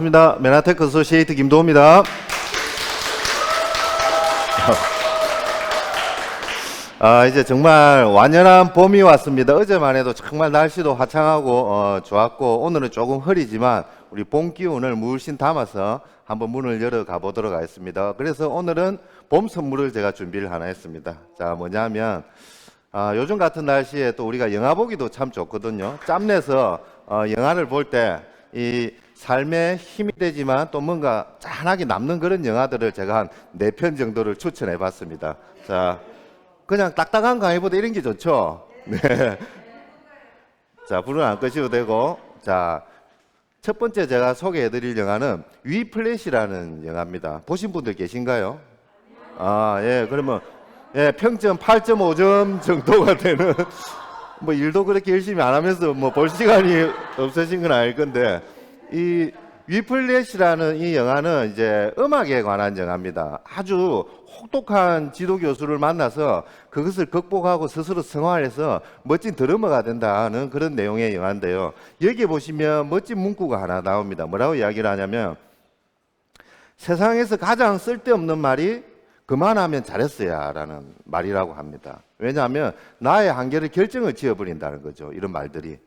입니다. 메나테크 어소시에이트 김도호입니다. 이제 정말 완연한 봄이 왔습니다. 어제만 해도 정말 날씨도 화창하고 좋았고, 오늘은 조금 흐리지만 우리 봄 기운을 물씬 담아서 한번 문을 열어 가보도록 하겠습니다. 그래서 오늘은 봄 선물을 제가 준비를 하나 했습니다. 자, 뭐냐면 요즘 같은 날씨에 또 우리가 영화 보기도 참 좋거든요. 짬내서 영화를 볼 때 이 삶에 힘이 되지만 또 뭔가 짠하게 남는 그런 영화들을 제가 한 4편 정도를 추천해 봤습니다. 자, 그냥 딱딱한 강의보다 이런 게 좋죠? 네. 자, 불은 안 끄셔도 되고. 자, 첫 번째 제가 소개해 드릴 영화는 위플래시라는 영화입니다. 보신 분들 계신가요? 예, 그러면, 예, 평점 8.5점 정도가 되는, 뭐 일도 그렇게 열심히 안 하면서 뭐 볼 시간이 없으신 건 아닐 건데, 이 위플래시라는 이 영화는 이제 음악에 관한 영화입니다. 아주 혹독한 지도 교수를 만나서 그것을 극복하고 스스로 승화해서 멋진 드러머가 된다는 그런 내용의 영화인데요. 여기 보시면 멋진 문구가 하나 나옵니다. 뭐라고 이야기를 하냐면, 세상에서 가장 쓸데없는 말이 그만하면 잘했어야 라는 말이라고 합니다. 왜냐하면 나의 한계를 결정을 지어버린다는 거죠. 이런 말들이.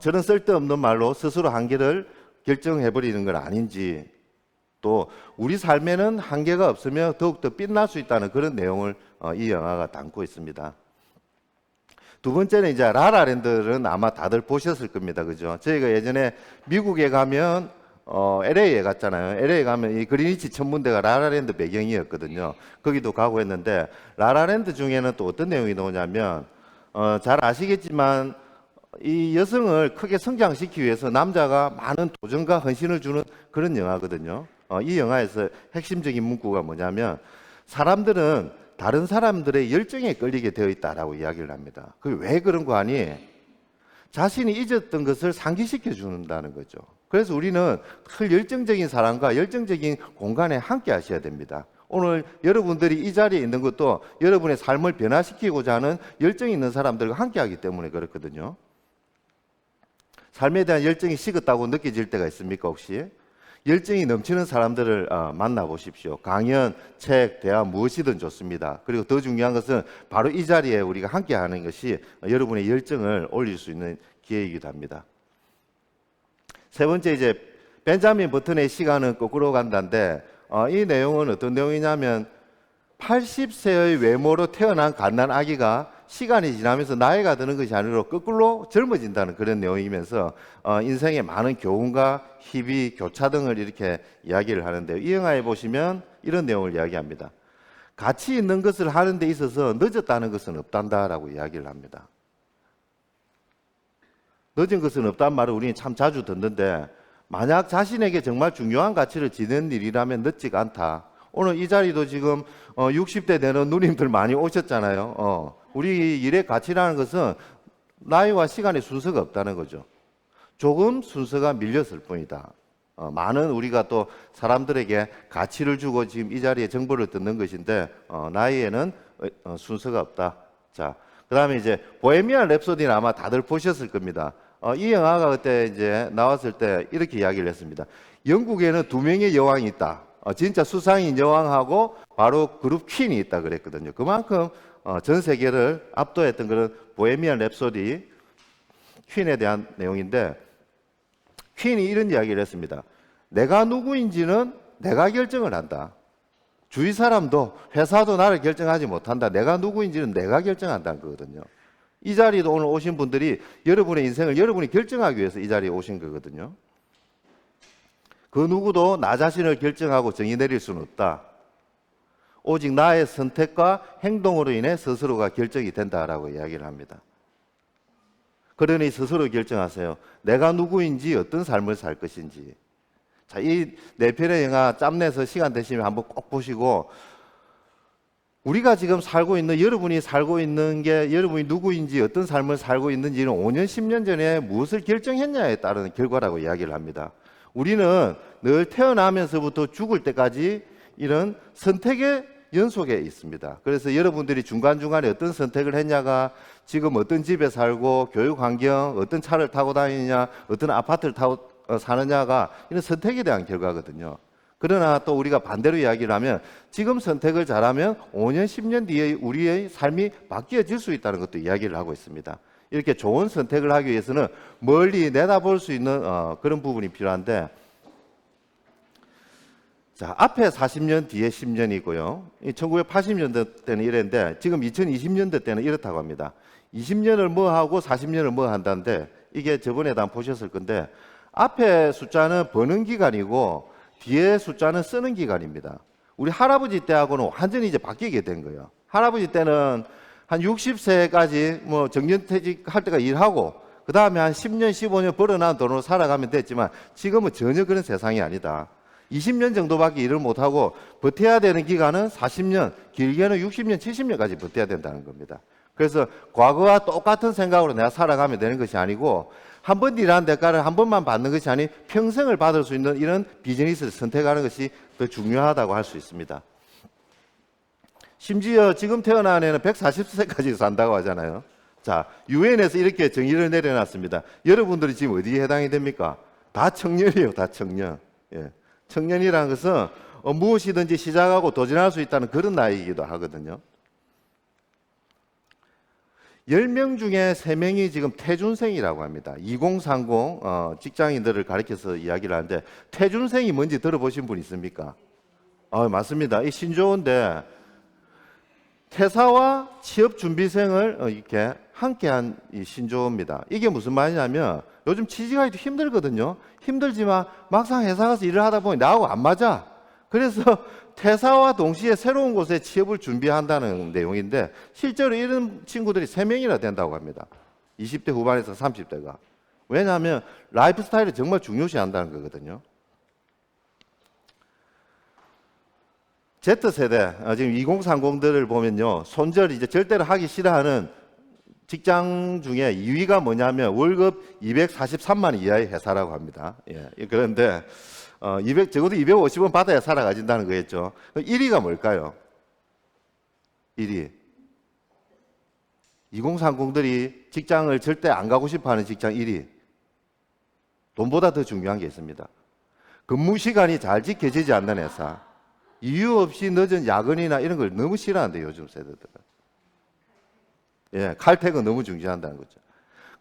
저런 쓸데없는 말로 스스로 한계를 결정해버리는 건 아닌지, 또 우리 삶에는 한계가 없으며 더욱더 빛날 수 있다는 그런 내용을 이 영화가 담고 있습니다. 두 번째는 이제 라라랜드는 아마 다들 보셨을 겁니다. 그죠? 저희가 예전에 미국에 가면 LA에 갔잖아요. LA에 가면 이 그리니치 천문대가 라라랜드 배경이었거든요. 거기도 가고 했는데, 라라랜드 중에는 또 어떤 내용이 나오냐면, 잘 아시겠지만 이 여성을 크게 성장시키기 위해서 남자가 많은 도전과 헌신을 주는 그런 영화거든요. 이 영화에서 핵심적인 문구가 뭐냐면, 사람들은 다른 사람들의 열정에 끌리게 되어 있다라고 이야기를 합니다. 그게 왜 그런 거 아니? 자신이 잊었던 것을 상기시켜 준다는 거죠. 그래서 우리는 그 열정적인 사람과 열정적인 공간에 함께 하셔야 됩니다. 오늘 여러분들이 이 자리에 있는 것도 여러분의 삶을 변화시키고자 하는 열정이 있는 사람들과 함께 하기 때문에 그렇거든요. 삶에 대한 열정이 식었다고 느껴질 때가 있습니까, 혹시? 열정이 넘치는 사람들을 만나보십시오. 강연, 책, 대화 무엇이든 좋습니다. 그리고 더 중요한 것은 바로 이 자리에 우리가 함께 하는 것이 여러분의 열정을 올릴 수 있는 기회이기도 합니다. 세 번째, 이제 벤자민 버튼의 시간은 거꾸로 간다인데, 이 내용은 어떤 내용이냐면 80세의 외모로 태어난 갓난 아기가 시간이 지나면서 나이가 드는 것이 아니라 거꾸로 젊어진다는 그런 내용이면서 인생의 많은 교훈과 희비, 교차 등을 이렇게 이야기를 하는데요. 이 영화에 보시면 이런 내용을 이야기합니다. 가치 있는 것을 하는 데 있어서 늦었다는 것은 없단다라고 이야기를 합니다. 늦은 것은 없다는 말을 우리는 참 자주 듣는데, 만약 자신에게 정말 중요한 가치를 지닌 일이라면 늦지가 않다. 오늘 이 자리도 지금 60대 되는 누님들 많이 오셨잖아요. 우리 일의 가치라는 것은 나이와 시간의 순서가 없다는 거죠. 조금 순서가 밀렸을 뿐이다. 많은 우리가 또 사람들에게 가치를 주고 지금 이 자리에 정보를 듣는 것인데, 나이에는 순서가 없다. 자, 그 다음에 이제 보헤미안 랩소디는 아마 다들 보셨을 겁니다. 이 영화가 그때 이제 나왔을 때 이렇게 이야기를 했습니다. 영국에는 2명의 여왕이 있다. 진짜 수상인 여왕하고 바로 그룹 퀸이 있다 그랬거든요. 그만큼 전 세계를 압도했던 그런 보헤미안 랩소디 퀸에 대한 내용인데, 퀸이 이런 이야기를 했습니다. 내가 누구인지는 내가 결정을 한다. 주위 사람도 회사도 나를 결정하지 못한다. 내가 누구인지는 내가 결정한다는 거거든요. 이 자리도 오늘 오신 분들이 여러분의 인생을 여러분이 결정하기 위해서 이 자리에 오신 거거든요. 그 누구도 나 자신을 결정하고 정의 내릴 수는 없다. 오직 나의 선택과 행동으로 인해 스스로가 결정이 된다라고 이야기를 합니다. 그러니 스스로 결정하세요. 내가 누구인지, 어떤 삶을 살 것인지. 자, 이 4편의 영화 짬내서 시간 되시면 한번 꼭 보시고, 우리가 지금 살고 있는, 여러분이 살고 있는 게 여러분이 누구인지, 어떤 삶을 살고 있는지는 5년, 10년 전에 무엇을 결정했냐에 따른 결과라고 이야기를 합니다. 우리는 늘 태어나면서부터 죽을 때까지 이런 선택의 연속에 있습니다. 그래서 여러분들이 중간중간에 어떤 선택을 했냐가 지금 어떤 집에 살고, 교육 환경, 어떤 차를 타고 다니냐, 어떤 아파트를 타고 사느냐가 이런 선택에 대한 결과거든요. 그러나 또 우리가 반대로 이야기를 하면 지금 선택을 잘하면 5년, 10년 뒤에 우리의 삶이 바뀌어질 수 있다는 것도 이야기를 하고 있습니다. 이렇게 좋은 선택을 하기 위해서는 멀리 내다볼 수 있는 그런 부분이 필요한데, 자, 앞에 40년, 뒤에 10년이고요. 1980년대 때는 이랬는데 지금 2020년대 때는 이렇다고 합니다. 20년을 뭐 하고 40년을 뭐 한다는데, 이게 저번에 다 보셨을 건데 앞에 숫자는 버는 기간이고 뒤에 숫자는 쓰는 기간입니다. 우리 할아버지 때하고는 완전히 이제 바뀌게 된 거예요. 할아버지 때는 한 60세까지 뭐 정년퇴직할 때가 일하고 그 다음에 한 10년, 15년 벌어난 돈으로 살아가면 됐지만 지금은 전혀 그런 세상이 아니다. 20년 정도밖에 일을 못하고 버텨야 되는 기간은 40년, 길게는 60년, 70년까지 버텨야 된다는 겁니다. 그래서 과거와 똑같은 생각으로 내가 살아가면 되는 것이 아니고 한 번 일하는 대가를 한 번만 받는 것이 아닌 평생을 받을 수 있는 이런 비즈니스를 선택하는 것이 더 중요하다고 할 수 있습니다. 심지어 지금 태어난 애는 140세까지 산다고 하잖아요. 자, 유엔에서 이렇게 정의를 내려놨습니다. 여러분들이 지금 어디에 해당이 됩니까? 다 청년이에요, 다 청년. 예. 청년이라는 것은 무엇이든지 시작하고 도전할 수 있다는 그런 나이이기도 하거든요. 10명 중에 3명이 지금 퇴준생이라고 합니다. 2030 직장인들을 가리켜서 이야기를 하는데, 퇴준생이 뭔지 들어보신 분 있습니까? 맞습니다. 이 신조어인데 퇴사와 취업준비생을 이렇게 함께한 이 신조어입니다. 이게 무슨 말이냐면 요즘 취직하기도 힘들거든요. 힘들지만 막상 회사 가서 일을 하다 보니 나하고 안 맞아. 그래서 퇴사와 동시에 새로운 곳에 취업을 준비한다는 내용인데, 실제로 이런 친구들이 3명이나 된다고 합니다. 20대 후반에서 30대가. 왜냐하면 라이프 스타일을 정말 중요시한다는 거거든요. Z세대, 지금 2030들을 보면요, 손절 이제 절대로 하기 싫어하는 직장 중에 2위가 뭐냐면 월급 243만 이하의 회사라고 합니다. 예, 그런데 적어도 250원 받아야 살아가진다는 거겠죠. 1위가 뭘까요? 1위. 2030들이 직장을 절대 안 가고 싶어하는 직장 1위. 돈보다 더 중요한 게 있습니다. 근무 시간이 잘 지켜지지 않는 회사. 이유 없이 늦은 야근이나 이런 걸 너무 싫어한대요, 요즘 세대들은. 예, 칼퇴근 너무 중시한다는 거죠.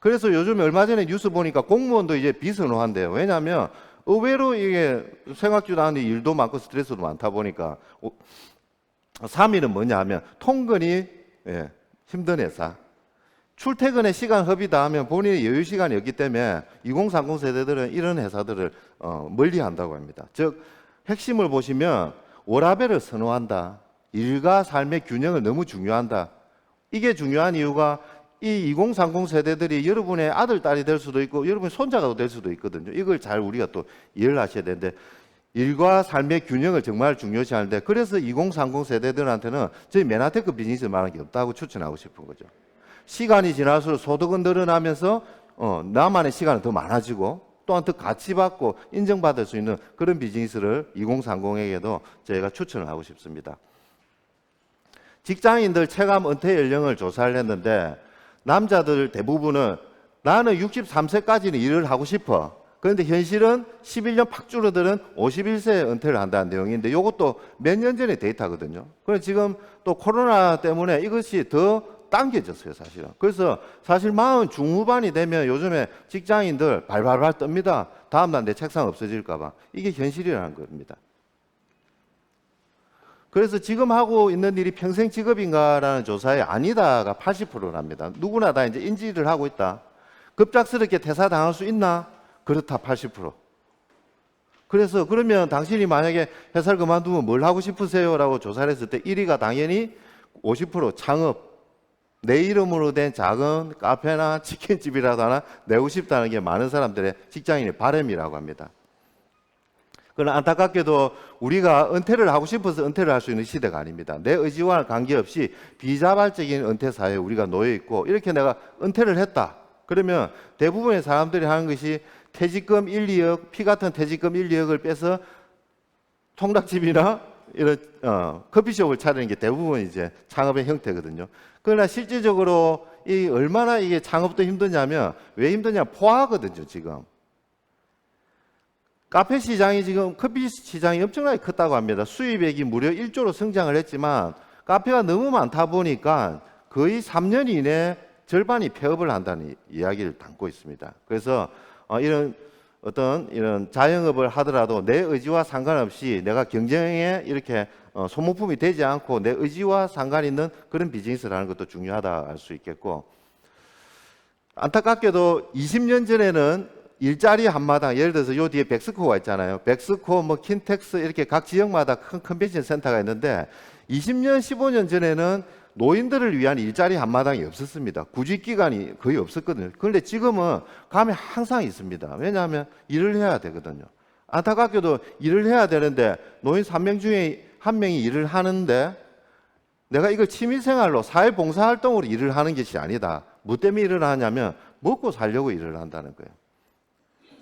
그래서 요즘 얼마 전에 뉴스 보니까 공무원도 이제 비선호한대요. 왜냐하면 의외로 이게 생각지도 않은 일도 많고 스트레스도 많다 보니까 3위는 뭐냐 하면 통근이 힘든 회사. 출퇴근의 시간 허비다 하면 본인의 여유 시간이 없기 때문에 2030 세대들은 이런 회사들을 멀리 한다고 합니다. 즉 핵심을 보시면 워라밸을 선호한다. 일과 삶의 균형을 너무 중요한다. 이게 중요한 이유가 이 2030 세대들이 여러분의 아들, 딸이 될 수도 있고 여러분의 손자가 될 수도 있거든요. 이걸 잘 우리가 또 이해를 하셔야 되는데, 일과 삶의 균형을 정말 중요시하는데, 그래서 2030 세대들한테는 저희 맨하테크 비즈니스 말하는 게 없다고 추천하고 싶은 거죠. 시간이 지날수록 소득은 늘어나면서 나만의 시간은 더 많아지고 또한 더 가치 받고 인정받을 수 있는 그런 비즈니스를 2030에게도 저희가 추천을 하고 싶습니다. 직장인들 체감 은퇴 연령을 조사를 했는데 남자들 대부분은 나는 63세까지는 일을 하고 싶어. 그런데 현실은 11년 팍 줄어드는 51세에 은퇴를 한다는 내용인데, 이것도 몇 년 전의 데이터거든요. 그래서 지금 또 코로나 때문에 이것이 더 당겨졌어요, 사실은. 그래서 사실 40 중후반이 되면 요즘에 직장인들 발발발 뜹니다. 다음날 내 책상 없어질까 봐. 이게 현실이라는 겁니다. 그래서 지금 하고 있는 일이 평생 직업인가라는 조사에 아니다가 80%랍니다. 누구나 다 이제 인지를 하고 있다. 급작스럽게 퇴사당할 수 있나? 그렇다, 80%. 그래서 그러면 당신이 만약에 회사를 그만두면 뭘 하고 싶으세요? 라고 조사를 했을 때 1위가 당연히 50% 창업. 내 이름으로 된 작은 카페나 치킨집이라도 하나 내고 싶다는 게 많은 사람들의 직장인의 바람이라고 합니다. 그러나 안타깝게도 우리가 은퇴를 하고 싶어서 은퇴를 할 수 있는 시대가 아닙니다. 내 의지와 관계없이 비자발적인 은퇴 사회에 우리가 놓여 있고, 이렇게 내가 은퇴를 했다. 그러면 대부분의 사람들이 하는 것이 퇴직금 1, 2억, 피 같은 퇴직금 1, 2억을 빼서 통닭집이나 이런 커피숍을 차리는 게 대부분 이제 창업의 형태거든요. 그러나 실질적으로 얼마나 이게 창업도 힘드냐면, 왜 힘드냐? 포화거든요, 지금. 카페 시장이 지금 커피 시장이 엄청나게 컸다고 합니다. 수입액이 무려 1조로 성장을 했지만 카페가 너무 많다 보니까 거의 3년 이내에 절반이 폐업을 한다는 이야기를 담고 있습니다. 그래서 이런 자영업을 하더라도 내 의지와 상관없이 내가 경쟁에 이렇게 소모품이 되지 않고 내 의지와 상관 있는 그런 비즈니스라는 것도 중요하다 할 수 있겠고, 안타깝게도 20년 전에는 일자리 한마당, 예를 들어서 요 뒤에 백스코가 있잖아요. 백스코, 킨텍스 이렇게 각 지역마다 큰 컨벤션 센터가 있는데 20년, 15년 전에는 노인들을 위한 일자리 한마당이 없었습니다. 구직 기간이 거의 없었거든요. 그런데 지금은 가면 항상 있습니다. 왜냐하면 일을 해야 되거든요. 안타깝게도 일을 해야 되는데 노인 3명 중에 1명이 일을 하는데 내가 이걸 취미생활로 사회봉사활동으로 일을 하는 것이 아니다. 뭐 때문에 일을 하냐면 먹고 살려고 일을 한다는 거예요.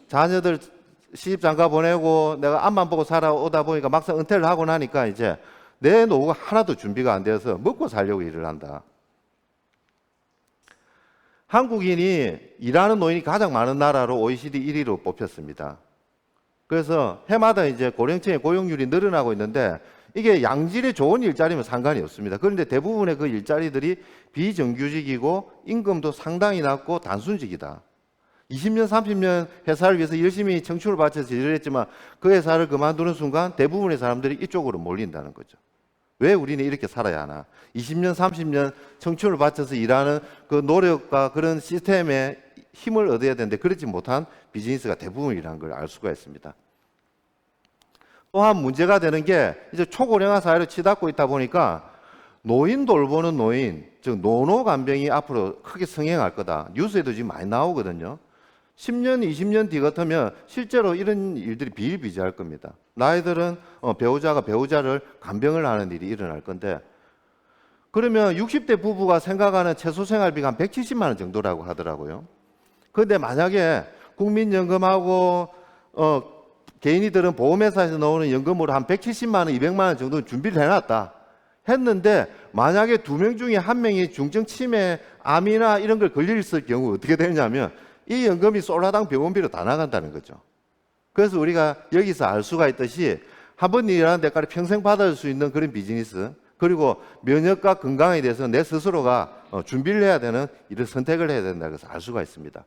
자녀들 시집장가 보내고 내가 앞만 보고 살아오다 보니까 막상 은퇴를 하고 나니까 이제 내 노후가 하나도 준비가 안 되어서 먹고 살려고 일을 한다. 한국인이 일하는 노인이 가장 많은 나라로 OECD 1위로 뽑혔습니다. 그래서 해마다 이제 고령층의 고용률이 늘어나고 있는데 이게 양질의 좋은 일자리면 상관이 없습니다. 그런데 대부분의 그 일자리들이 비정규직이고 임금도 상당히 낮고 단순직이다. 20년, 30년 회사를 위해서 열심히 청춘을 바쳐서 일을 했지만 그 회사를 그만두는 순간 대부분의 사람들이 이쪽으로 몰린다는 거죠. 왜 우리는 이렇게 살아야 하나? 20년, 30년 청춘을 바쳐서 일하는 그 노력과 그런 시스템에 힘을 얻어야 되는데 그렇지 못한 비즈니스가 대부분이라는 걸 알 수가 있습니다. 또한 문제가 되는 게 이제 초고령화 사회로 치닫고 있다 보니까 노인 돌보는 노인, 즉 노노간병이 앞으로 크게 성행할 거다. 뉴스에도 지금 많이 나오거든요. 10년, 20년 뒤 같으면 실제로 이런 일들이 비일비재할 겁니다. 나이들은 배우자가 배우자를 간병을 하는 일이 일어날 건데, 그러면 60대 부부가 생각하는 최소 생활비가 한 170만 원 정도라고 하더라고요. 그런데 만약에 국민연금하고 개인이들은 보험회사에서 나오는 연금으로 한 170만 원, 200만 원 정도 준비를 해놨다 했는데, 만약에 2명 중에 1명이 중증 치매, 암이나 이런 걸 걸렸을 경우 어떻게 되냐면 이 연금이 쏠라당 병원비로 다 나간다는 거죠. 그래서 우리가 여기서 알 수가 있듯이 한 번 일하는 대가를 평생 받을 수 있는 그런 비즈니스, 그리고 면역과 건강에 대해서 내 스스로가 준비를 해야 되는 이런 선택을 해야 된다는 것을 알 수가 있습니다.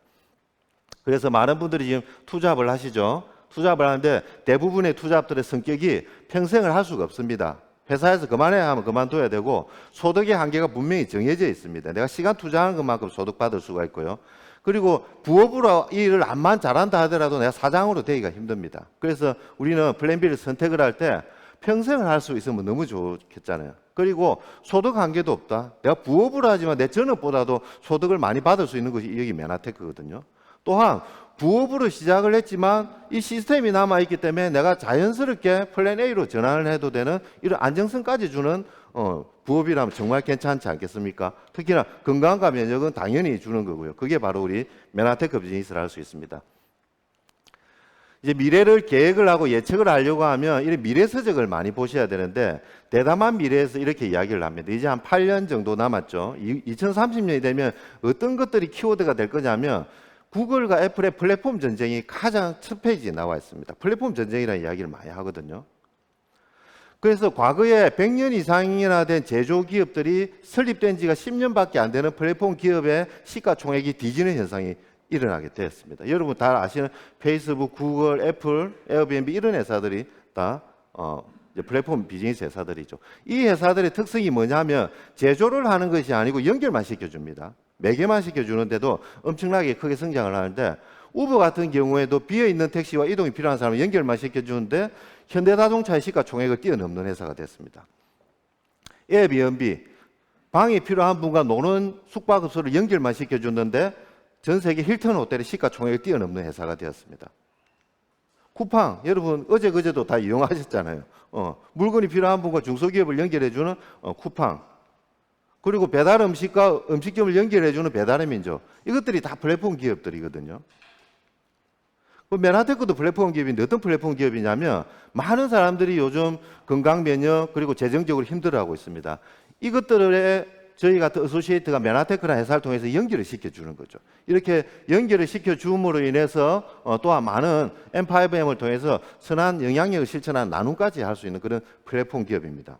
그래서 많은 분들이 지금 투잡을 하시죠. 투잡을 하는데 대부분의 투잡들의 성격이 평생을 할 수가 없습니다. 회사에서 그만해야 하면 그만둬야 되고 소득의 한계가 분명히 정해져 있습니다. 내가 시간 투자하는 것만큼 소득 받을 수가 있고요. 그리고 부업으로 이 일을 암만 잘한다 하더라도 내가 사장으로 되기가 힘듭니다. 그래서 우리는 플랜 B를 선택을 할 때 평생을 할 수 있으면 너무 좋겠잖아요. 그리고 소득 한계도 없다. 내가 부업으로 하지만 내 전업보다도 소득을 많이 받을 수 있는 것이 여기 메나테크거든요. 또한 부업으로 시작을 했지만 이 시스템이 남아있기 때문에 내가 자연스럽게 플랜 A로 전환을 해도 되는 이런 안정성까지 주는 부업이라면 정말 괜찮지 않겠습니까? 특히나 건강과 면역은 당연히 주는 거고요. 그게 바로 우리 메나테크 비즈니스를 할 수 있습니다. 이제 미래를 계획을 하고 예측을 하려고 하면 이런 미래 서적을 많이 보셔야 되는데, 대담한 미래에서 이렇게 이야기를 합니다. 이제 한 8년 정도 남았죠. 2030년이 되면 어떤 것들이 키워드가 될 거냐면 구글과 애플의 플랫폼 전쟁이 가장 첫 페이지에 나와 있습니다. 플랫폼 전쟁이라는 이야기를 많이 하거든요. 그래서 과거에 100년 이상이나 된 제조기업들이 설립된 지가 10년밖에 안 되는 플랫폼 기업의 시가총액이 뒤지는 현상이 일어나게 되었습니다. 여러분 다 아시는 페이스북, 구글, 애플, 에어비앤비 이런 회사들이 다 플랫폼 비즈니스 회사들이죠. 이 회사들의 특성이 뭐냐면 제조를 하는 것이 아니고 연결만 시켜줍니다. 매개만 시켜주는데도 엄청나게 크게 성장을 하는데, 우버 같은 경우에도 비어있는 택시와 이동이 필요한 사람을 연결만 시켜주는데 현대자동차의 시가총액을 뛰어넘는 회사가 됐습니다. 에어비앤비, 방이 필요한 분과 노는 숙박업소를 연결만 시켜줬는데 전 세계 힐튼 호텔의 시가총액을 뛰어넘는 회사가 되었습니다. 쿠팡, 여러분 어제 그제도 다 이용하셨잖아요. 물건이 필요한 분과 중소기업을 연결해주는 쿠팡, 그리고 배달 음식과 음식점을 연결해주는 배달의 민족, 이것들이 다 플랫폼 기업들이거든요. 메나테크도 플랫폼 기업인데 어떤 플랫폼 기업이냐면 많은 사람들이 요즘 건강 면역 그리고 재정적으로 힘들어하고 있습니다. 이것들의 저희 같은 어소시에이트가 메나테크라는 회사를 통해서 연결을 시켜주는 거죠. 이렇게 연결을 시켜줌으로 인해서 또한 많은 M5M을 통해서 선한 영향력을 실천하는 나눔까지 할 수 있는 그런 플랫폼 기업입니다.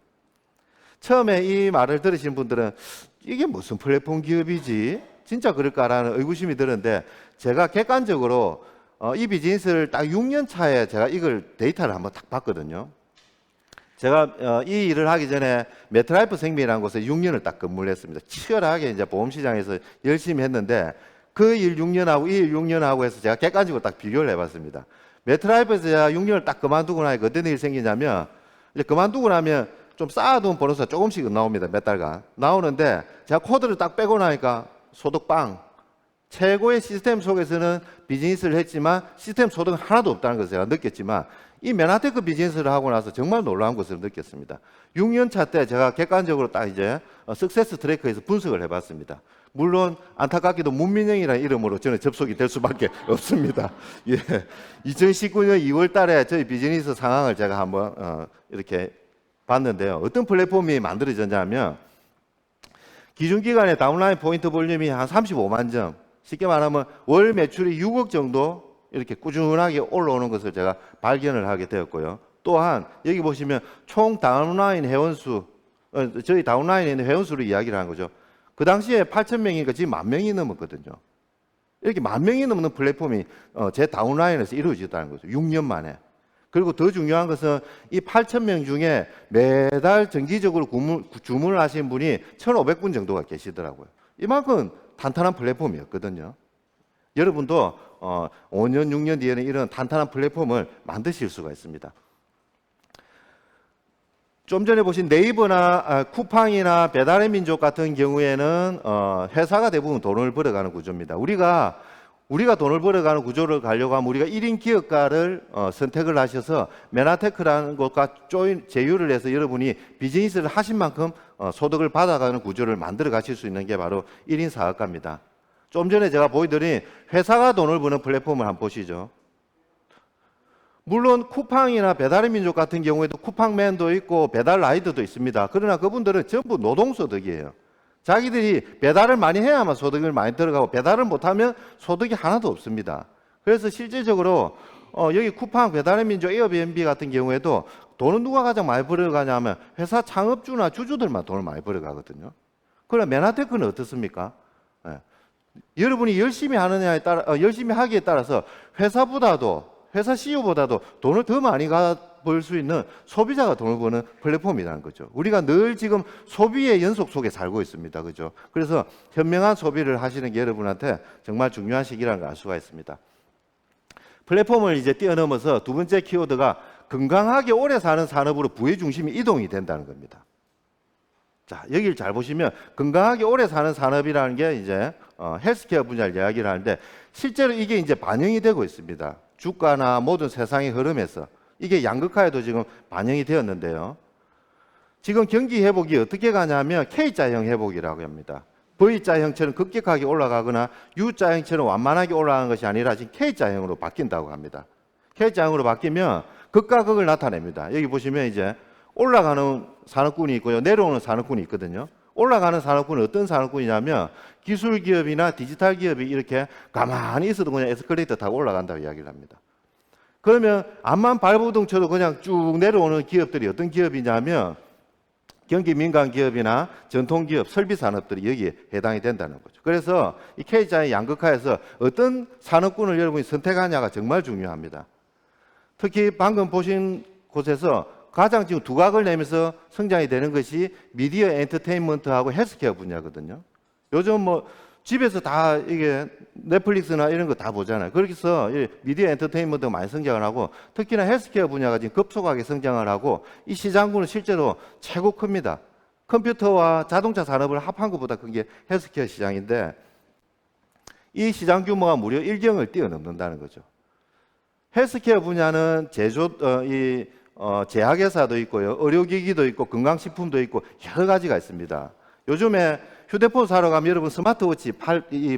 처음에 이 말을 들으신 분들은 이게 무슨 플랫폼 기업이지? 진짜 그럴까라는 의구심이 드는데, 제가 객관적으로 이 비즈니스를 딱 6년 차에 제가 이걸 데이터를 한번 딱 봤거든요. 제가 이 일을 하기 전에 메트라이프 생명이라는 곳에 6년을 딱 근무를 했습니다. 치열하게 이제 보험시장에서 열심히 했는데, 그 일 6년하고 이 일 6년하고 해서 제가 객관적으로 딱 비교를 해봤습니다. 메트라이프에서 제가 6년을 딱 그만두고 나니까 어떤 일이 생기냐면, 이제 그만두고 나면 좀 쌓아둔 보너스가 조금씩 나옵니다. 몇 달간 나오는데, 제가 코드를 딱 빼고 나니까 소득 빵. 최고의 시스템 속에서는 비즈니스를 했지만 시스템 소득은 하나도 없다는 것을 제가 느꼈지만, 이 메나테크 비즈니스를 하고 나서 정말 놀라운 것을 느꼈습니다. 6년 차 때 제가 객관적으로 딱 이제 석세스 트래커에서 분석을 해봤습니다. 물론 안타깝게도 문민영이라는 이름으로 저는 접속이 될 수밖에 없습니다. 예, 2019년 2월 달에 저희 비즈니스 상황을 제가 한번 이렇게 봤는데요. 어떤 플랫폼이 만들어졌냐면, 기준기간에 다운라인 포인트 볼륨이 한 35만 점, 쉽게 말하면 월 매출이 6억 정도 이렇게 꾸준하게 올라오는 것을 제가 발견을 하게 되었고요. 또한 여기 보시면 총 다운라인 회원수, 저희 다운라인에 있는 회원수를 이야기를 하는 거죠. 그 당시에 8,000명이니까 지금 10,000명이 넘었거든요. 이렇게 10,000명이 넘는 플랫폼이 제 다운라인에서 이루어졌다는 거죠. 6년 만에. 그리고 더 중요한 것은 이 8,000명 중에 매달 정기적으로 주문을 하신 분이 1,500분 정도가 계시더라고요. 이만큼 탄탄한 플랫폼이었거든요. 여러분도 5년, 6년 뒤에는 이런 탄탄한 플랫폼을 만드실 수가 있습니다. 좀 전에 보신 네이버나 쿠팡이나 배달의 민족 같은 경우에는 회사가 대부분 돈을 벌어가는 구조입니다. 우리가 돈을 벌어가는 구조를 가려고 하면 우리가 1인 기업가를 선택을 하셔서 메나테크라는 것과 제휴를 해서 여러분이 비즈니스를 하신 만큼 소득을 받아가는 구조를 만들어 가실 수 있는 게 바로 1인 사업가입니다. 좀 전에 제가 보여드린 회사가 돈을 버는 플랫폼을 한번 보시죠. 물론 쿠팡이나 배달의 민족 같은 경우에도 쿠팡맨도 있고 배달 라이더도 있습니다. 그러나 그분들은 전부 노동소득이에요. 자기들이 배달을 많이 해야만 소득을 많이 들어가고, 배달을 못하면 소득이 하나도 없습니다. 그래서 실질적으로 여기 쿠팡, 배달의 민족, 에어비앤비 같은 경우에도 돈은 누가 가장 많이 벌어가냐면 회사 창업주나 주주들만 돈을 많이 벌어가거든요. 그러나 메나테크는 어떻습니까? 네. 여러분이 열심히 하느냐에 따라, 열심히 하기에 따라서 회사 CEO보다도 돈을 더 많이 벌 수 있는 소비자가 돈을 버는 플랫폼이라는 거죠. 우리가 늘 지금 소비의 연속 속에 살고 있습니다. 그죠? 그래서 현명한 소비를 하시는 게 여러분한테 정말 중요한 시기라는 걸 알 수가 있습니다. 플랫폼을 이제 뛰어넘어서 두 번째 키워드가 건강하게 오래 사는 산업으로 부의 중심이 이동이 된다는 겁니다. 자, 여기를 잘 보시면 건강하게 오래 사는 산업이라는 게 이제 헬스케어 분야를 이야기를 하는데, 실제로 이게 이제 반영이 되고 있습니다. 주가나 모든 세상의 흐름에서 이게 양극화에도 지금 반영이 되었는데요. 지금 경기 회복이 어떻게 가냐면 K자형 회복이라고 합니다. V자형처럼 급격하게 올라가거나 U자형처럼 완만하게 올라가는 것이 아니라 지금 K자형으로 바뀐다고 합니다. K자형으로 바뀌면 극과 극을 나타냅니다. 여기 보시면 이제 올라가는 산업군이 있고요, 내려오는 산업군이 있거든요. 올라가는 산업군은 어떤 산업군이냐면 기술 기업이나 디지털 기업이 이렇게 가만히 있어도 그냥 에스컬레이터 타고 올라간다고 이야기를 합니다. 그러면 암만 발버둥 쳐도 그냥 쭉 내려오는 기업들이 어떤 기업이냐면 경기 민간 기업이나 전통 기업, 설비 산업들이 여기에 해당이 된다는 거죠. 그래서 이 K자의 양극화에서 어떤 산업군을 여러분이 선택하냐가 정말 중요합니다. 특히 방금 보신 곳에서 가장 지금 두각을 내면서 성장이 되는 것이 미디어 엔터테인먼트하고 헬스케어 분야거든요. 요즘 뭐 집에서 다 이게 넷플릭스나 이런 거 다 보잖아요. 그래서 미디어 엔터테인먼트가 많이 성장을 하고, 특히나 헬스케어 분야가 지금 급속하게 성장을 하고, 이 시장군은 실제로 최고 큽니다. 컴퓨터와 자동차 산업을 합한 것보다 큰 게 헬스케어 시장인데, 이 시장 규모가 무려 1경을 뛰어넘는다는 거죠. 헬스케어 분야는 제약회사도 있고요, 의료기기도 있고, 건강식품도 있고, 여러 가지가 있습니다. 요즘에 휴대폰 사러 가면 여러분 스마트워치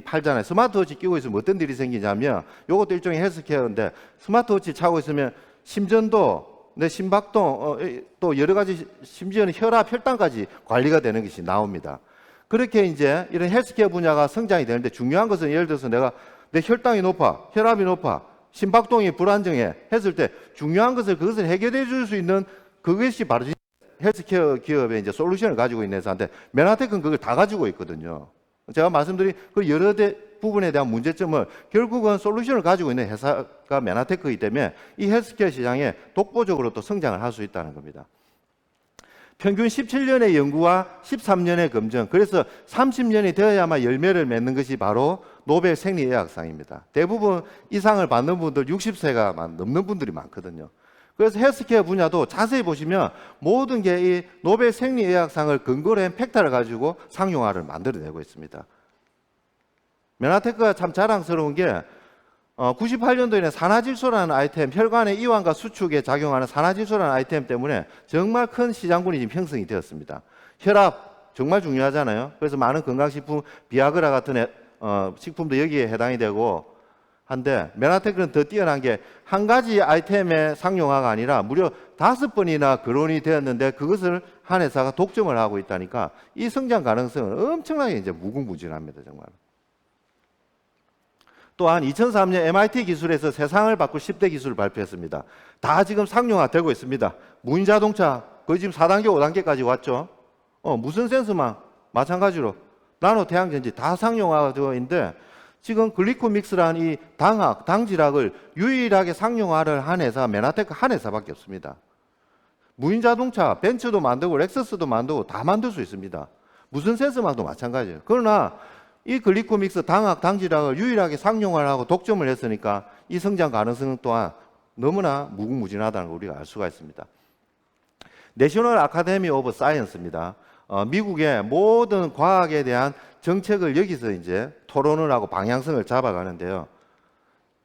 팔잖아요. 스마트워치 끼고 있으면 어떤 일이 생기냐면, 이것도 일종의 헬스케어인데, 스마트워치 차고 있으면 심전도, 내 심박동, 또 여러 가지, 심지어는 혈압, 혈당까지 관리가 되는 것이 나옵니다. 그렇게 이제 이런 헬스케어 분야가 성장이 되는데 중요한 것은 예를 들어서 내가 내 혈당이 높아, 혈압이 높아, 심박동이 불안정해 했을 때 중요한 것을 그것을 해결해 줄 수 있는 그것이 바로 헬스케어 기업의 이제 솔루션을 가지고 있는 회사인데 메나테크는 그걸 다 가지고 있거든요. 제가 말씀드린 그 여러 부분에 대한 문제점을 결국은 솔루션을 가지고 있는 회사가 메나테크이기 때문에 이 헬스케어 시장에 독보적으로 또 성장을 할 수 있다는 겁니다. 평균 17년의 연구와 13년의 검증, 그래서 30년이 되어야만 열매를 맺는 것이 바로 노벨 생리의학상입니다. 대부분 이 상을 받는 분들 60세가 넘는 분들이 많거든요. 그래서 헬스케어 분야도 자세히 보시면 모든 게 이 노벨 생리의학상을 근거로 한 팩터를 가지고 상용화를 만들어내고 있습니다. 메나테크가 참 자랑스러운 게 98년도에는 산화질소라는 아이템, 혈관의 이완과 수축에 작용하는 산화질소라는 아이템 때문에 정말 큰 시장군이 지금 형성이 되었습니다. 혈압 정말 중요하잖아요. 그래서 많은 건강식품, 비아그라 같은 식품도 여기에 해당이 되고 한데 메나테크는 더 뛰어난 게 한 가지 아이템의 상용화가 아니라 무려 5번이나 거론이 되었는데 그것을 한 회사가 독점을 하고 있다니까 이 성장 가능성은 엄청나게 이제 무궁무진합니다, 정말. 또한 2003년 MIT 기술에서 세상을 바꿀 10대 기술을 발표했습니다. 다 지금 상용화되고 있습니다. 무인 자동차 거의 지금 4단계, 5단계까지 왔죠. 무슨 센서망 마찬가지로 나노 태양전지 다 상용화되어 있는데 지금 글리코믹스라는 이 당학, 당질학을 유일하게 상용화를 한 회사가 메나테크 한 회사밖에 없습니다. 무인 자동차, 벤츠도 만들고 렉서스도 만들고 다 만들 수 있습니다. 무슨 센서망도 마찬가지예요. 그러나 이 글리코믹스 당학, 당질학을 유일하게 상용화를 하고 독점을 했으니까 이 성장 가능성 또한 너무나 무궁무진하다는 걸 우리가 알 수가 있습니다. 내셔널 아카데미 오브 사이언스입니다. 미국의 모든 과학에 대한 정책을 여기서 이제 토론을 하고 방향성을 잡아가는데요.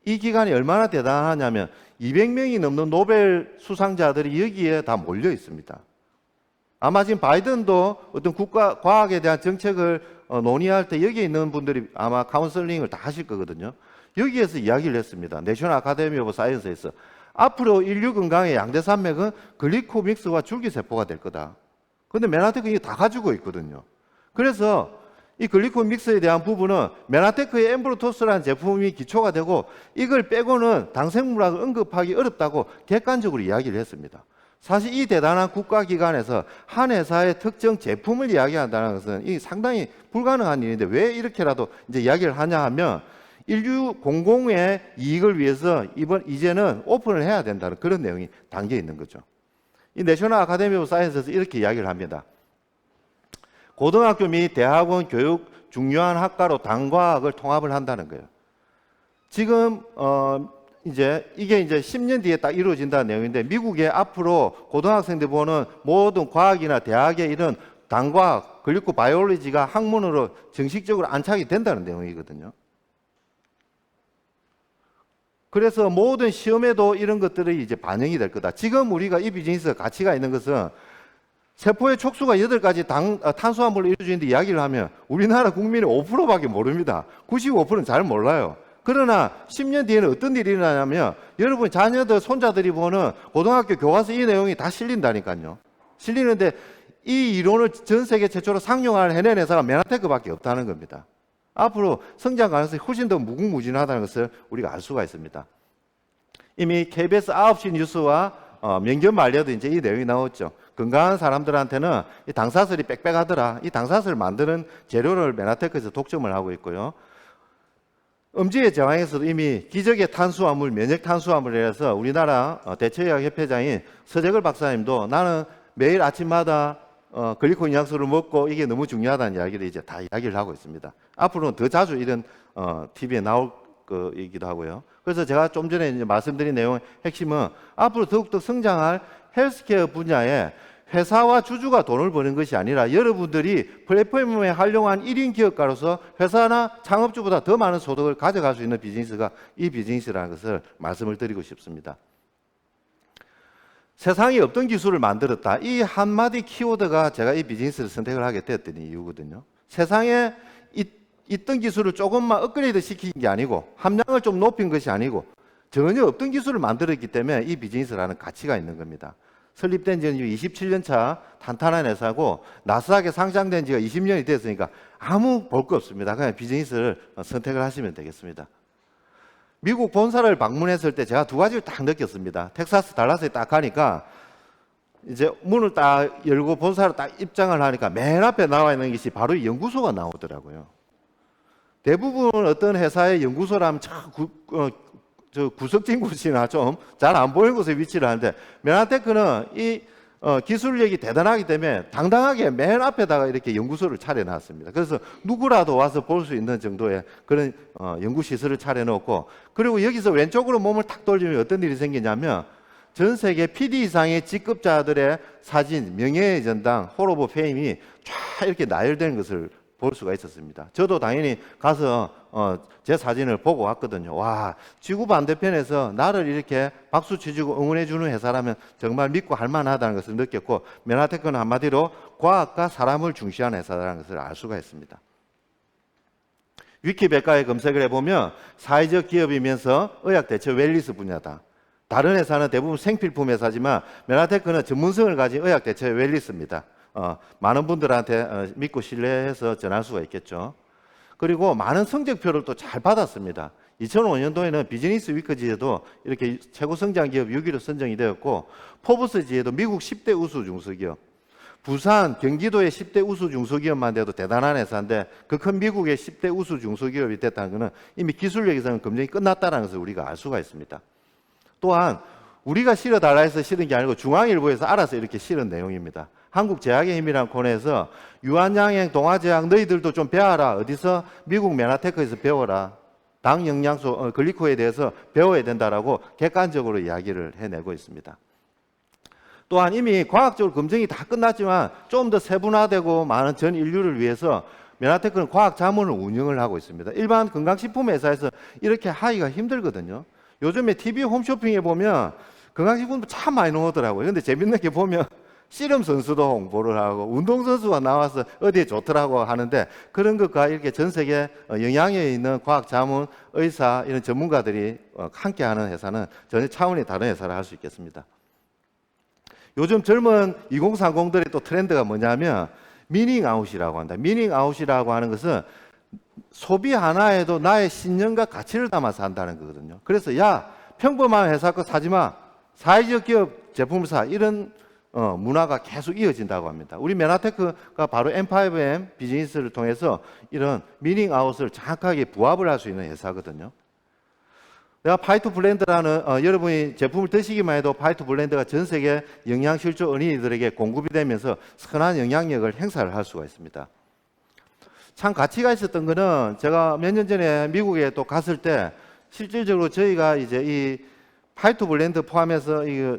이 기관이 얼마나 대단하냐면 200명이 넘는 노벨 수상자들이 여기에 다 몰려 있습니다. 아마 지금 바이든도 어떤 국가 과학에 대한 정책을 논의할 때 여기에 있는 분들이 아마 카운슬링을 다 하실 거거든요. 여기에서 이야기를 했습니다. 내셔널 아카데미 오브 사이언스에서 앞으로 인류 건강의 양대 산맥은 글리코믹스와 줄기세포가 될 거다. 그런데 메나테크 이게 다 가지고 있거든요. 그래서 이 글리코믹스에 대한 부분은 메나테크의 엠브로토스라는 제품이 기초가 되고 이걸 빼고는 당생물학을 언급하기 어렵다고 객관적으로 이야기를 했습니다. 사실 이 대단한 국가기관에서 한 회사의 특정 제품을 이야기한다는 것은 이 상당히 불가능한 일인데 왜 이렇게라도 이제 이야기를 하냐 하면 인류 공공의 이익을 위해서 이제는 오픈을 해야 된다는 그런 내용이 담겨 있는 거죠. 이 내셔널 아카데미 오브 사이언스에서 이렇게 이야기를 합니다. 고등학교 및 대학원 교육 중요한 학과로 당과학을 통합을 한다는 거예요. 지금 이제 이게 이제 10년 뒤에 딱 이루어진다는 내용인데 미국에 앞으로 고등학생들 보는 모든 과학이나 대학의 이런 당과학, 글리코 바이올로지가 학문으로 정식적으로 안착이 된다는 내용이거든요. 그래서 모든 시험에도 이런 것들이 이제 반영이 될 거다. 지금 우리가 이 비즈니스 가치가 있는 것은 세포의 촉수가 8가지 탄수화물을 이루어지는데 이야기를 하면 우리나라 국민의 5%밖에 모릅니다. 95%는 잘 몰라요. 그러나 10년 뒤에는 어떤 일이 일어나냐면 여러분 자녀들, 손자들이 보는 고등학교 교과서 이 내용이 다 실린다니까요. 실리는데 이 이론을 전 세계 최초로 상용화를 해낸 회사가 메나테크밖에 없다는 겁니다. 앞으로 성장 가능성이 훨씬 더 무궁무진하다는 것을 우리가 알 수가 있습니다. 이미 KBS 9시 뉴스와 명견 말려도 이제 이 내용이 나왔죠. 건강한 사람들한테는 이 당사슬이 빽빽하더라. 이 당사슬을 만드는 재료를 메나테크에서 독점을 하고 있고요. 음지의 제왕에서도 이미 기적의 탄수화물, 면역 탄수화물이라서 우리나라 대체의학 협회장인 서재걸 박사님도 나는 매일 아침마다 글리코 영양소를 먹고 이게 너무 중요하다는 이야기를 이제 다 이야기를 하고 있습니다. 앞으로는 더 자주 이런 TV에 나올 거이기도 하고요. 그래서 제가 좀 전에 이제 말씀드린 내용의 핵심은 앞으로 더욱더 성장할 헬스케어 분야에 회사와 주주가 돈을 버는 것이 아니라 여러분들이 플랫폼에 활용한 1인 기업가로서 회사나 창업주보다 더 많은 소득을 가져갈 수 있는 비즈니스가 이 비즈니스라는 것을 말씀을 드리고 싶습니다. 세상에 없던 기술을 만들었다. 이 한마디 키워드가 제가 이 비즈니스를 선택을 하게 되었던 이유거든요. 세상에 있던 기술을 조금만 업그레이드 시킨 게 아니고 함량을 좀 높인 것이 아니고 전혀 없던 기술을 만들었기 때문에 이 비즈니스라는 가치가 있는 겁니다. 설립된 지는 27년 차 탄탄한 회사고 나스닥에 상장된 지가 20년이 됐으니까 아무 볼 거 없습니다. 그냥 비즈니스를 선택을 하시면 되겠습니다. 미국 본사를 방문했을 때 제가 두 가지를 딱 느꼈습니다. 텍사스 달라스에 딱 가니까 이제 문을 딱 열고 본사로 딱 입장을 하니까 맨 앞에 나와 있는 것이 바로 이 연구소가 나오더라고요. 대부분 어떤 회사의 연구소라면 저 구석진 곳이나 좀 잘 안 보이는 곳에 위치를 하는데 메나테크는 이 기술력이 대단하기 때문에 당당하게 맨 앞에다가 이렇게 연구소를 차려놨습니다. 그래서 누구라도 와서 볼 수 있는 정도의 그런 연구시설을 차려놓고, 그리고 여기서 왼쪽으로 몸을 탁 돌리면 어떤 일이 생기냐면 전 세계 PD 이상의 직급자들의 사진, 명예의 전당, 홀 오브 페임이 쫙 이렇게 나열되는 것을 볼 수가 있었습니다. 저도 당연히 가서 제 사진을 보고 왔거든요. 와, 지구 반대편에서 나를 이렇게 박수 치주고 응원해주는 회사라면 정말 믿고 할만하다는 것을 느꼈고, 메나테크는 한마디로 과학과 사람을 중시하는 회사라는 것을 알 수가 있습니다. 위키백과에 검색을 해보면 사회적 기업이면서 의학대체 웰리스 분야다. 다른 회사는 대부분 생필품 회사지만 메나테크는 전문성을 가진 의학대체 웰리스입니다. 많은 분들한테 믿고 신뢰해서 전할 수가 있겠죠. 그리고 많은 성적표를 또 잘 받았습니다. 2005년도에는 비즈니스 위크지에도 이렇게 최고 성장 기업 6위로 선정이 되었고, 포브스지에도 미국 10대 우수 중소기업, 부산, 경기도의 10대 우수 중소기업만 돼도 대단한 회사인데 그 큰 미국의 10대 우수 중소기업이 됐다는 것은 이미 기술력에서는 검증이 끝났다는 것을 우리가 알 수가 있습니다. 또한 우리가 실어달라 해서 실은 게 아니고 중앙일보에서 알아서 이렇게 실은 내용입니다. 한국제약의 힘이라는 코너에서 유한양행, 동아제약 너희들도 좀 배워라. 어디서? 미국 메나테크에서 배워라. 당 영양소, 글리코에 대해서 배워야 된다라고 객관적으로 이야기를 해내고 있습니다. 또한 이미 과학적으로 검증이 다 끝났지만 좀 더 세분화되고 많은 전 인류를 위해서 메나테크는 과학 자문을 운영을 하고 있습니다. 일반 건강식품 회사에서 이렇게 하기가 힘들거든요. 요즘에 TV 홈쇼핑에 보면 건강식품도 참 많이 나오더라고요. 근데 재밌는 게 보면 씨름 선수도 홍보를 하고 운동선수가 나와서 어디에 좋더라고 하는데, 그런 것과 이렇게 전 세계 영향력 있는 과학 자문, 의사 이런 전문가들이 함께하는 회사는 전혀 차원이 다른 회사를 할 수 있겠습니다. 요즘 젊은 2030들의 또 트렌드가 뭐냐면 미닝아웃이라고 한다. 미닝아웃이라고 하는 것은 소비 하나에도 나의 신념과 가치를 담아서 한다는 거거든요. 그래서 야, 평범한 회사 거 사지 마. 사회적 기업 제품을 사. 이런 문화가 계속 이어진다고 합니다. 우리 메나테크가 바로 M5M 비즈니스를 통해서 이런 미닝아웃을 정확하게 부합을 할 수 있는 회사거든요. 내가 파이트 블렌드라는 여러분이 제품을 드시기만 해도 파이트 블렌드가 전 세계 영양실조 어린이들에게 공급이 되면서 선한 영향력을 행사를 할 수가 있습니다. 참 가치가 있었던 거는 제가 몇 년 전에 미국에 또 갔을 때 실질적으로 저희가 이제 이 파이트 블렌드 포함해서 이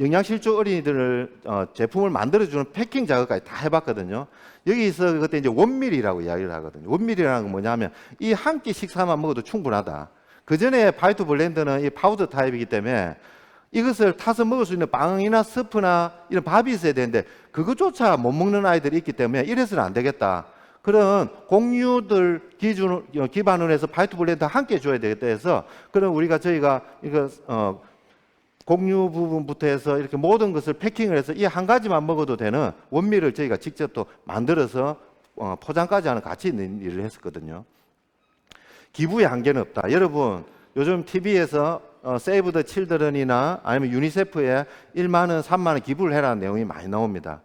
영양실조 어린이들을 제품을 만들어주는 패킹 작업까지 다 해봤거든요. 여기서 그때 이제 원밀이라고 이야기를 하거든요. 원밀이라는 건 뭐냐면 이 한 끼 식사만 먹어도 충분하다. 그 전에 파이트 블렌드는 이 파우더 타입이기 때문에 이것을 타서 먹을 수 있는 빵이나 스프나 이런 밥이 있어야 되는데 그것조차 못 먹는 아이들이 있기 때문에 이래서는 안 되겠다. 그런 공유들 기반으로 해서 파이트 블렌드 함께 줘야 되겠다 해서, 그럼 저희가 이거 공유 부분부터 해서 이렇게 모든 것을 패킹을 해서 이 한 가지만 먹어도 되는 원밀을 저희가 직접 또 만들어서 포장까지 하는 가치 있는 일을 했었거든요. 기부의 한계는 없다. 여러분 요즘 TV에서 세이브 더 칠드런이나 아니면 유니세프에 1만 원, 3만 원 기부를 해라는 내용이 많이 나옵니다.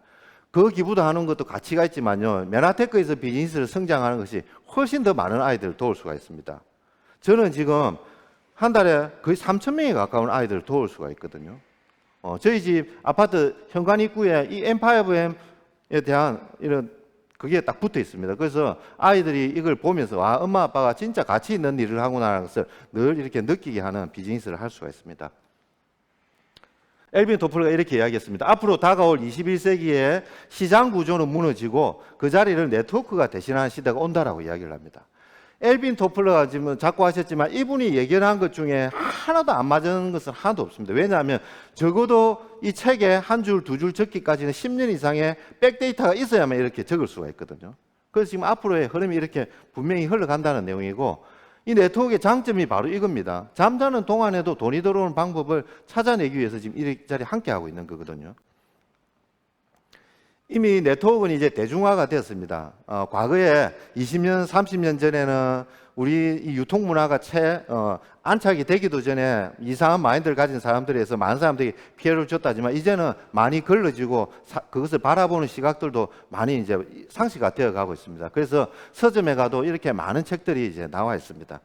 그 기부도 하는 것도 가치가 있지만요, 메나테크에서 비즈니스를 성장하는 것이 훨씬 더 많은 아이들을 도울 수가 있습니다. 저는 지금 한 달에 거의 3,000명에 가까운 아이들을 도울 수가 있거든요. 저희 집 아파트 현관 입구에 이 M5M에 대한 이런 그게 딱 붙어 있습니다. 그래서 아이들이 이걸 보면서 와, 엄마 아빠가 진짜 가치 있는 일을 하구나라는 것을 늘 이렇게 느끼게 하는 비즈니스를 할 수가 있습니다. 엘빈 토플러가 이렇게 이야기했습니다. 앞으로 다가올 21세기에 시장 구조는 무너지고 그 자리를 네트워크가 대신하는 시대가 온다라고 이야기를 합니다. 엘빈 토플러가 지금 자꾸 하셨지만 이분이 예견한 것 중에 하나도 안 맞는 것은 하나도 없습니다. 왜냐하면 적어도 이 책에 한 줄, 두 줄 적기까지는 10년 이상의 백데이터가 있어야만 이렇게 적을 수가 있거든요. 그래서 지금 앞으로의 흐름이 이렇게 분명히 흘러간다는 내용이고, 이 네트워크의 장점이 바로 이겁니다. 잠자는 동안에도 돈이 들어오는 방법을 찾아내기 위해서 지금 이 자리에 함께 하고 있는 거거든요. 이미 네트워크는 이제 대중화가 되었습니다. 과거에 20년, 30년 전에는 우리 이 유통 문화가 안착이 되기도 전에 이상한 마인드를 가진 사람들에서 많은 사람들이 피해를 줬다지만 이제는 많이 걸러지고 그것을 바라보는 시각들도 많이 이제 상시가 되어 가고 있습니다. 그래서 서점에 가도 이렇게 많은 책들이 이제 나와 있습니다.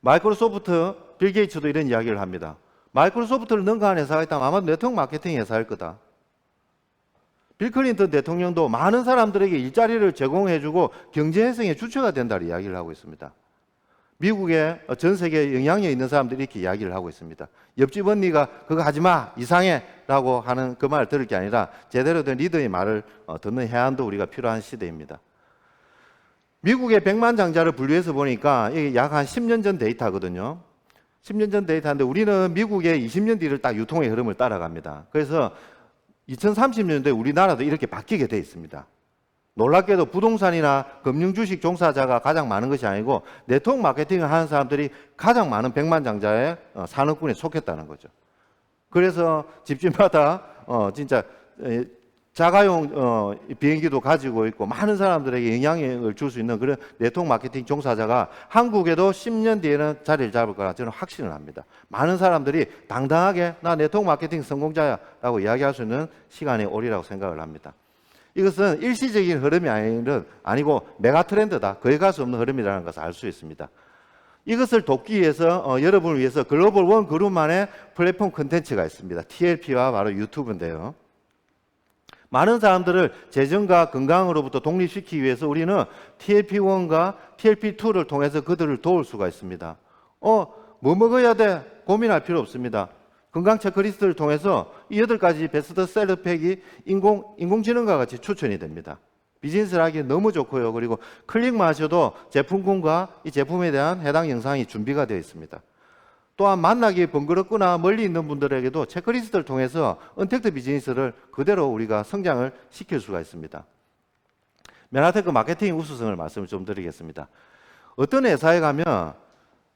마이크로소프트, 빌 게이츠도 이런 이야기를 합니다. 마이크로소프트를 능가하는 회사가 있다면 아마도 네트워크 마케팅 회사일 거다. 빌 클린턴 대통령도 많은 사람들에게 일자리를 제공해주고 경제회생의 주체가 된다는 이야기를 하고 있습니다. 미국의 전 세계에 영향력 있는 사람들이 이렇게 이야기를 하고 있습니다. 옆집 언니가 그거 하지 마, 이상해 라고 하는 그 말을 들을 게 아니라 제대로 된 리더의 말을 듣는 해안도 우리가 필요한 시대입니다. 미국의 100만 장자를 분류해서 보니까 이게 약 한 10년 전 데이터거든요. 10년 전 데이터인데 우리는 미국의 20년 뒤를 딱 유통의 흐름을 따라갑니다. 그래서 2030년도에 우리나라도 이렇게 바뀌게 돼 있습니다. 놀랍게도 부동산이나 금융주식 종사자가 가장 많은 것이 아니고 네트워크 마케팅을 하는 사람들이 가장 많은 100만 장자의 산업군에 속했다는 거죠. 그래서 집집마다 진짜 자가용 비행기도 가지고 있고 많은 사람들에게 영향을 줄 수 있는 그런 네트워크 마케팅 종사자가 한국에도 10년 뒤에는 자리를 잡을 거라 저는 확신을 합니다. 많은 사람들이 당당하게 나 네트워크 마케팅 성공자야 라고 이야기할 수 있는 시간이 오리라고 생각을 합니다. 이것은 일시적인 흐름이 아니고 메가 트렌드다. 거의 갈 수 없는 흐름이라는 것을 알 수 있습니다. 이것을 돕기 위해서 여러분을 위해서 글로벌 원 그룹만의 플랫폼 콘텐츠가 있습니다. TLP와 바로 유튜브인데요. 많은 사람들을 재정과 건강으로부터 독립시키기 위해서 우리는 TLP1과 TLP2를 통해서 그들을 도울 수가 있습니다. 뭐 먹어야 돼? 고민할 필요 없습니다. 건강 체크리스트를 통해서 이 8가지 베스트셀러 팩이 인공지능과 같이 추천이 됩니다. 비즈니스를 하기 너무 좋고요. 그리고 클릭만 하셔도 제품군과 이 제품에 대한 해당 영상이 준비가 되어 있습니다. 또한 만나기 번거롭거나 멀리 있는 분들에게도 체크리스트를 통해서 언택트 비즈니스를 그대로 우리가 성장을 시킬 수가 있습니다. 메나테크 마케팅 우수성을 말씀을 좀 드리겠습니다. 어떤 회사에 가면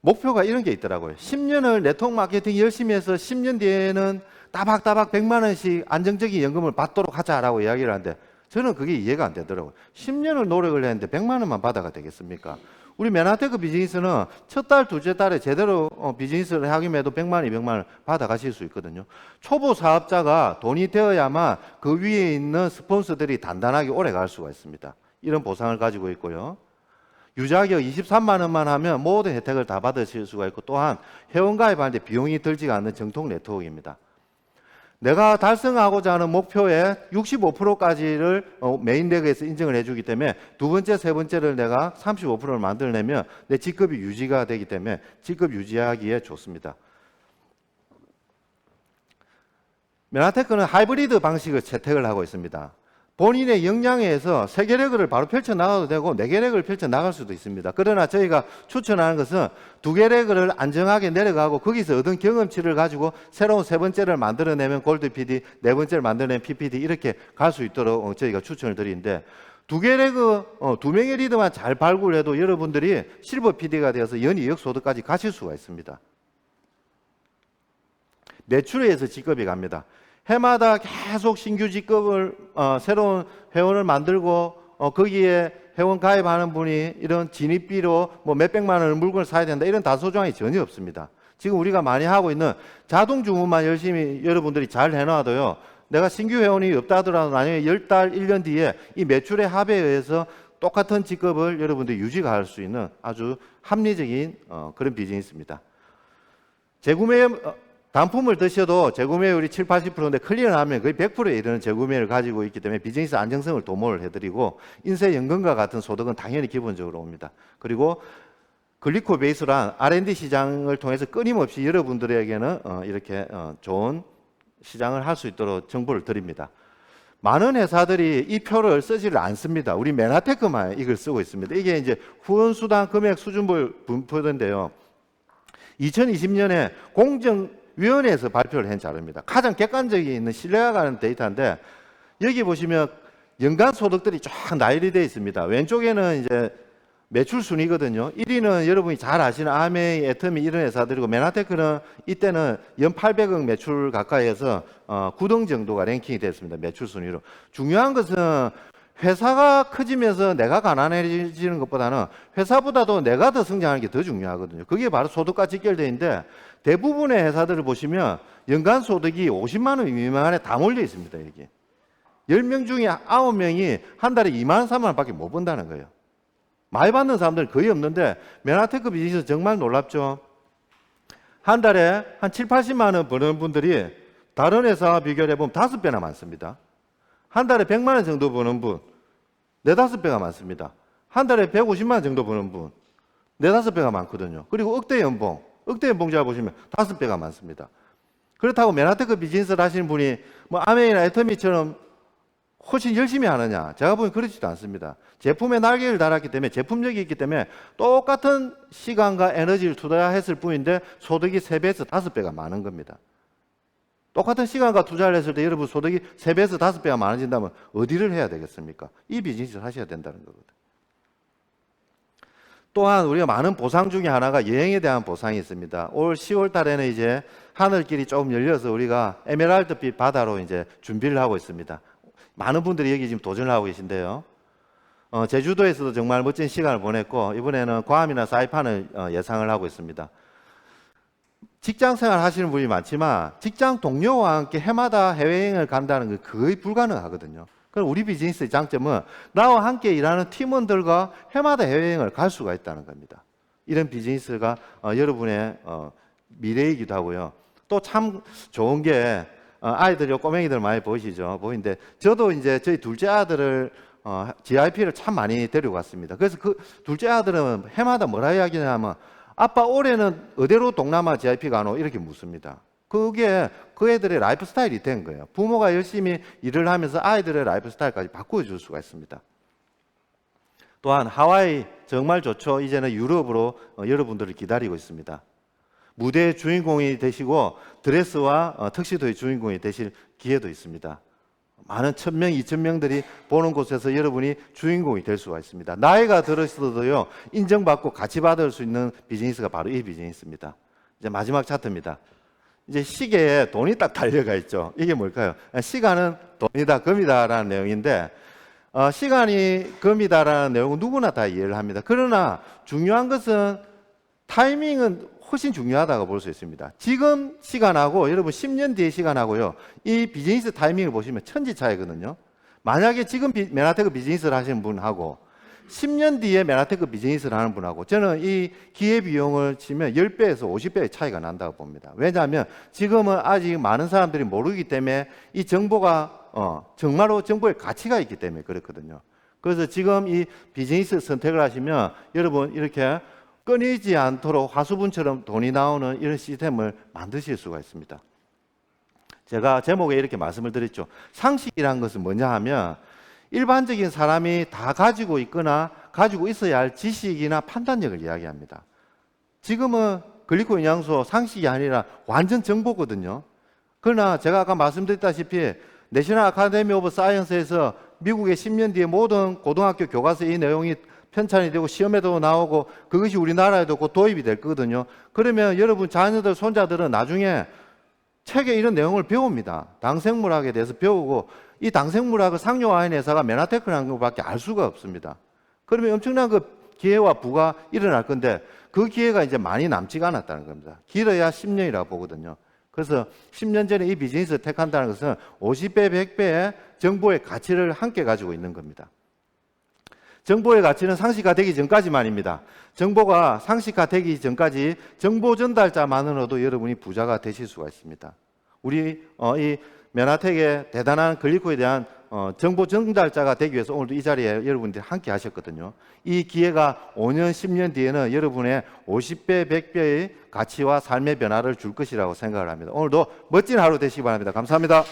목표가 이런 게 있더라고요. 10년을 네트워크 마케팅 열심히 해서 10년 뒤에는 따박따박 100만 원씩 안정적인 연금을 받도록 하자라고 이야기를 하는데 저는 그게 이해가 안 되더라고요. 10년을 노력을 했는데 100만 원만 받아가 되겠습니까? 우리 메나테크 비즈니스는 첫 달, 둘째 달에 제대로 비즈니스를 하기만 해도 100만 원, 200만 원 받아가실 수 있거든요. 초보 사업자가 돈이 되어야만 그 위에 있는 스폰서들이 단단하게 오래 갈 수가 있습니다. 이런 보상을 가지고 있고요. 유자격 23만 원만 하면 모든 혜택을 다 받으실 수가 있고 또한 회원가입하는데 비용이 들지가 않는 정통 네트워크입니다. 내가 달성하고자 하는 목표의 65%까지를 메인 레그에서 인정을 해주기 때문에 두 번째, 세 번째를 내가 35%를 만들어내면 내 직급이 유지가 되기 때문에 직급 유지하기에 좋습니다. 메나테크는 하이브리드 방식을 채택을 하고 있습니다. 본인의 역량에 의해서 3개 레그를 바로 펼쳐나가도 되고 4개 레그를 펼쳐나갈 수도 있습니다. 그러나 저희가 추천하는 것은 2개 레그를 안정하게 내려가고 거기서 얻은 경험치를 가지고 새로운 세 번째를 만들어내면 골드 PD, 네 번째를 만들어내면 PPD 이렇게 갈 수 있도록 저희가 추천을 드리는데 2개 레그, 2명의 리더만 잘 발굴해도 여러분들이 실버 PD가 되어서 연이 2억 소득까지 가실 수가 있습니다. 매출에 의해서 직급이 갑니다. 해마다 계속 신규 직급을 새로운 회원을 만들고 거기에 회원 가입하는 분이 이런 진입비로 뭐 몇백만 원을 물건을 사야 된다 이런 다소조항이 전혀 없습니다. 지금 우리가 많이 하고 있는 자동 주문만 열심히 여러분들이 잘 해놔도요. 내가 신규 회원이 없다 하더라도 나중에 10달, 1년 뒤에 이 매출의 합에 의해서 똑같은 직급을 여러분들이 유지가 할 수 있는 아주 합리적인 그런 비즈니스입니다. 재구매 단품을 드셔도 재구매율이 7, 80%인데 클리어를 하면 거의 100%에 이르는 재구매를 가지고 있기 때문에 비즈니스 안정성을 도모를 해드리고 인쇄연금과 같은 소득은 당연히 기본적으로 옵니다. 그리고 글리코 베이스란 R&D 시장을 통해서 끊임없이 여러분들에게는 이렇게 좋은 시장을 할 수 있도록 정보를 드립니다. 많은 회사들이 이 표를 쓰지를 않습니다. 우리 메나테크만 이걸 쓰고 있습니다. 이게 이제 후원수당 금액 수준별 분포인데요. 2020년에 공정위원회에서 발표를 한 자료입니다. 가장 객관적이 있는 신뢰가 가는 데이터인데 여기 보시면 연간 소득들이 쫙 나열이 되어 있습니다. 왼쪽에는 이제 매출 순위거든요. 1위는 여러분이 잘 아시는 아메이, 애터미 이런 회사들이고 메나테크는 이때는 연 800억 매출 가까이에서 9등 정도가 랭킹이 됐습니다. 매출 순위로. 중요한 것은 회사가 커지면서 내가 가난해지는 것보다는 회사보다도 내가 더 성장하는 게 더 중요하거든요. 그게 바로 소득과 직결되어 있는데 대부분의 회사들을 보시면 연간 소득이 50만 원 미만에 다 몰려 있습니다. 여기. 10명 중에 9명이 한 달에 2만 원, 3만 원밖에 못 번다는 거예요. 많이 받는 사람들은 거의 없는데 메나테크 비즈니스 정말 놀랍죠. 한 달에 한 7, 80만 원 버는 분들이 다른 회사와 비교를 해보면 5배나 많습니다. 한 달에 100만 원 정도 버는 분 4, 5배가 많습니다. 한 달에 150만 원 정도 버는 분 4, 5배가 많거든요. 그리고 억대 연봉자 보시면 5배가 많습니다. 그렇다고 메나테크 비즈니스를 하시는 분이 뭐 아메이나 애터미처럼 훨씬 열심히 하느냐? 제가 보기엔 그렇지도 않습니다. 제품에 날개를 달았기 때문에 제품력이 있기 때문에 똑같은 시간과 에너지를 투자했을 뿐인데 소득이 3배에서 5배가 많은 겁니다. 똑같은 시간과 투자를 했을 때 여러분 소득이 3배에서 5배가 많아진다면 어디를 해야 되겠습니까? 이 비즈니스를 하셔야 된다는 거거든요. 또한 우리가 많은 보상 중에 하나가 여행에 대한 보상이 있습니다. 올 10월 달에는 이제 하늘길이 조금 열려서 우리가 에메랄드빛 바다로 이제 준비를 하고 있습니다. 많은 분들이 여기 지금 도전을 하고 계신데요. 제주도에서도 정말 멋진 시간을 보냈고 이번에는 괌이나 사이판을 예상을 하고 있습니다. 직장 생활 하시는 분이 많지만 직장 동료와 함께 해마다 해외여행을 간다는 게 거의 불가능하거든요. 그럼 우리 비즈니스의 장점은 나와 함께 일하는 팀원들과 해마다 해외여행을 갈 수가 있다는 겁니다. 이런 비즈니스가 여러분의 미래이기도 하고요. 또 참 좋은 게 아이들이 꼬맹이들 많이 보이는데 저도 이제 저희 둘째 아들을 GIP를 참 많이 데리고 갔습니다. 그래서 그 둘째 아들은 해마다 뭐라 이야기냐면 아빠 올해는 어디로 동남아 GIP 가노? 이렇게 묻습니다. 그게 그 애들의 라이프 스타일이 된 거예요. 부모가 열심히 일을 하면서 아이들의 라이프 스타일까지 바꿔줄 수가 있습니다. 또한 하와이 정말 좋죠. 이제는 유럽으로 여러분들을 기다리고 있습니다. 무대의 주인공이 되시고 드레스와 턱시도의 주인공이 되실 기회도 있습니다. 많은 1,000명, 2,000명들이 보는 곳에서 여러분이 주인공이 될 수가 있습니다. 나이가 들었어도요 인정받고 같이 받을 수 있는 비즈니스가 바로 이 비즈니스입니다. 이제 마지막 차트입니다. 이제 시계에 돈이 딱 달려가 있죠. 이게 뭘까요? 시간은 돈이다, 금이다라는 내용인데 시간이 금이다라는 내용은 누구나 다 이해를 합니다. 그러나 중요한 것은 타이밍은 훨씬 중요하다고 볼 수 있습니다. 지금 시간하고 여러분 10년 뒤의 시간하고요. 이 비즈니스 타이밍을 보시면 천지 차이거든요. 만약에 지금 메나테크 비즈니스를 하시는 분하고 10년 뒤에 메나테크 비즈니스를 하는 분하고 저는 이 기회비용을 치면 10배에서 50배의 차이가 난다고 봅니다. 왜냐하면 지금은 아직 많은 사람들이 모르기 때문에 이 정보가 정말로 정보의 가치가 있기 때문에 그렇거든요. 그래서 지금 이 비즈니스 선택을 하시면 여러분 이렇게 끊이지 않도록 화수분처럼 돈이 나오는 이런 시스템을 만드실 수가 있습니다. 제가 제목에 이렇게 말씀을 드렸죠. 상식이라는 것은 뭐냐 하면 일반적인 사람이 다 가지고 있거나 가지고 있어야 할 지식이나 판단력을 이야기합니다. 지금은 글리코 영양소 상식이 아니라 완전 정보거든요. 그러나 제가 아까 말씀드렸다시피 내셔널 아카데미 오브 사이언스에서 미국의 10년 뒤에 모든 고등학교 교과서에 이 내용이 편찬이 되고 시험에도 나오고 그것이 우리나라에도 곧 도입이 될 거거든요. 그러면 여러분 자녀들, 손자들은 나중에 책에 이런 내용을 배웁니다. 당생물학에 대해서 배우고 이 당생물학을 상용화한 회사가 메나테크라는 것밖에 알 수가 없습니다. 그러면 엄청난 그 기회와 부가 일어날 건데 그 기회가 이제 많이 남지가 않았다는 겁니다. 길어야 10년이라고 보거든요. 그래서 10년 전에 이 비즈니스를 택한다는 것은 50배, 100배의 정보의 가치를 함께 가지고 있는 겁니다. 정보의 가치는 상식화되기 전까지만입니다. 정보가 상식화되기 전까지 정보 전달자만으로도 여러분이 부자가 되실 수가 있습니다. 우리 이 메나텍의 대단한 글리코에 대한 정보 전달자가 되기 위해서 오늘도 이 자리에 여러분들이 함께 하셨거든요. 이 기회가 5년, 10년 뒤에는 여러분의 50배, 100배의 가치와 삶의 변화를 줄 것이라고 생각을 합니다. 오늘도 멋진 하루 되시기 바랍니다. 감사합니다.